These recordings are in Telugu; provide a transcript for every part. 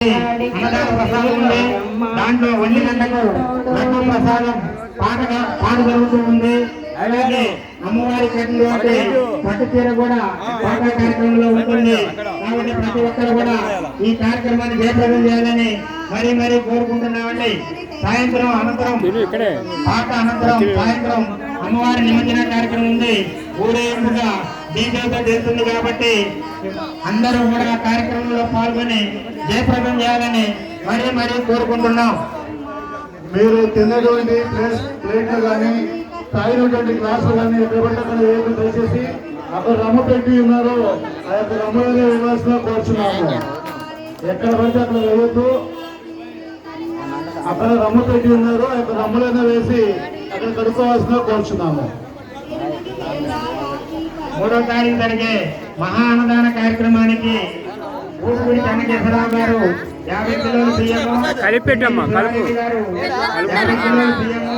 అన్నదాన ప్రసాదం ఉంది. దాంట్లో 1 గంటకు లడ్డు ప్రసాదం పాట జరుగుతూ ఉంది. అలాగే అమ్మవారి కట్టినటువంటి పట్టు చీర కూడా పాట కార్యక్రమంలో ఉంటుంది. కాబట్టి ప్రతి ఒక్కరు కూడా ఈ కార్యక్రమాన్ని జయప్రదం చేయాలని మరీ కోరుకుంటున్నామండి. సాయంత్రం అనంతరం పాట అనంతరం సాయంత్రం అమ్మవారి నిమజ్జన కార్యక్రమం ఉంది. ఊరేగింపుగా డీజేతో చేస్తుంది కాబట్టి అందరూ కూడా కార్యక్రమంలో పాల్గొని జయప్రదం చేయాలని మరీ కోరుకుంటున్నాం. మీరు తిన్నటువంటి ప్లేట్లు కానీ తాగినటువంటి గ్లాసులు కానీ ఎక్కడ దయచేసి అక్కడ రమ్మ పెట్టి ఉన్నారు. ఆ యొక్క రమ్మలోనే ఇవ్వాల్సిన కోరుచున్నాము. ఎక్కడ పడితే అక్కడ వేయద్దు. అక్కడ రమ్మ పెట్టి ఉన్నారు. ఆ యొక్క రమ్మలోనే వేసి అక్కడ కడుక్కోవాల్సిన కోరుచున్నాము. 3వ తారీఖు జరిగే మహా అన్నదాన కార్యక్రమానికి ఊపిరి చెన్నకేశ్వరరావు గారు 50 కిలోల బియ్యము, కలిపెట్టమ్మా కలుపు గారు 50 కిలోల బియ్యము,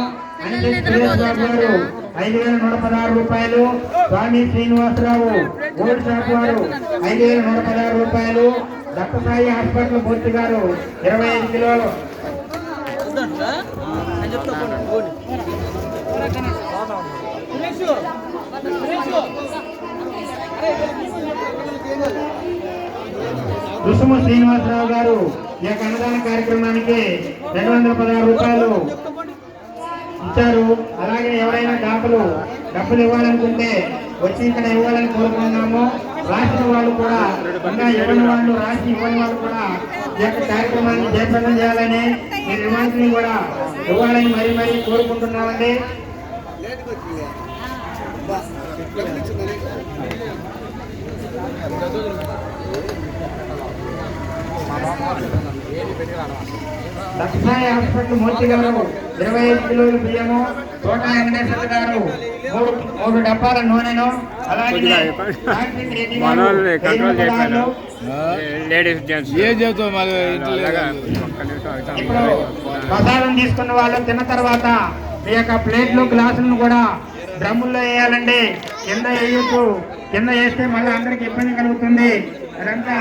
సురేష్ బాబు గారు 5,116 రూపాయలు, స్వామి శ్రీనివాసరావు ఓల్డ్ షాప్ వారు 5,116 రూపాయలు, దత్తసాయి హాస్పిటల్ మూర్తి గారు 25 కిలోలు. రుసుము శ్రీనివాసరావు గారు ఈ యొక్క అన్నదాన కార్యక్రమానికి 216 రూపాయలు ఇచ్చారు. అలాగే ఎవరైనా డబ్బులు ఇవ్వాలనుకుంటే వచ్చి ఇక్కడ ఇవ్వాలని కోరుకుంటున్నాము. రాసిన వాళ్ళు కూడా ఇంకా ఇవ్వని వాళ్ళు రాసి ఇవ్వని వాళ్ళు కూడా ఈ యొక్క కార్యక్రమాన్ని జయప్రదం చేయాలని ఈ రిమాండ్ని కూడా ఇవ్వాలని మరీ కోరుకుంటున్నామండి. దక్షిణాయ హాస్పిటల్ మూర్తి గారు 25 కిలోల బియ్యము, తోట వెంకటేశ్వర గారు 3 డబ్బాల నూనెను, అలాగే ప్రసాదం తీసుకున్న వాళ్ళు తిన్న తర్వాత ఈ యొక్క ప్లేట్లు గ్లాసులను కూడా డ్రమ్ముల్లో వేయాలండి. కింద వేయొద్దు. కింద వేస్తే మళ్ళీ అందరికి ఇబ్బంది కలుగుతుంది. అదంతా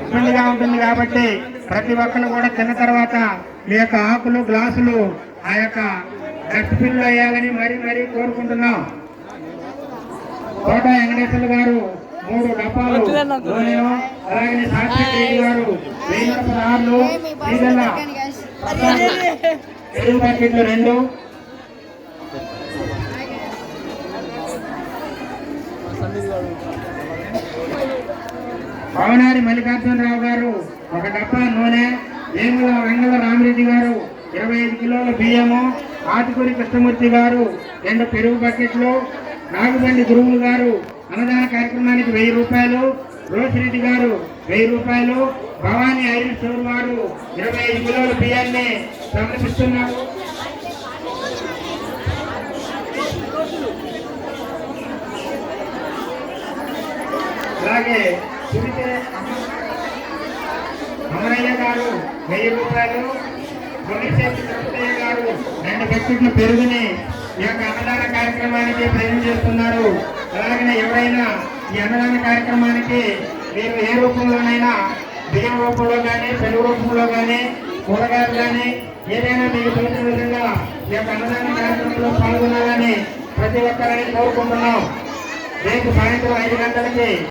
ఇబ్బందిగా ఉంటుంది కాబట్టి ప్రతి ఒక్కరు కూడా తిన్న తర్వాత మీ యొక్క ఆకులు గ్లాసులు ఆ యొక్క డస్ట్బిన్ లో వేయాలని మరీ కోరుకుంటున్నాం. తోట వెంకటేశ్వర గారు 3 డబ్బాలు నూనెను, అలాగే సాత్విక్ రెడ్డి గారు 1016 పెరుగు ప్యాకెట్లు 2, పవనారి మల్లికార్జునరావు గారు 1 డబ్బా నూనె, వెంగళ రామిరెడ్డి గారు 25 కిలోల బియ్యము, ఆతుకూరి కృష్ణమూర్తి గారు 2 పెరుగు బకెట్లు, నాగుబండి గురువులు గారు అన్నదాన కార్యక్రమానికి 1000 రూపాయలు, రోషిరెడ్డి గారు 1000 రూపాయలు, భవానీ ఐరన్ స్టోర్ వారు 25 కిలోల బియ్యాన్ని సమర్పిస్తున్నారు. అలాగే అమరయ్య గారు 1000 రూపాయలు, గురిశేఖరయ్య గారు 2 బకెట్ల పెరుగుని ఈ యొక్క అన్నదాన కార్యక్రమానికి ప్రజెంట్ చేస్తున్నారు. అలాగే ఎవరైనా ఈ అన్నదాన కార్యక్రమానికి మీరు ఏ రూపంలోనైనా బియ్యం రూపంలో కానీ పెరుగు రూపంలో కానీ కూరగాయలు కానీ ఏదైనా మీకు తెలిసిన విధంగా ఈ యొక్క అన్నదాన కార్యక్రమంలో పాల్గొనాలని ప్రతి ఒక్కరిని కోరుకుంటున్నాం. రేపు సాయంత్రం 5 గంటలకి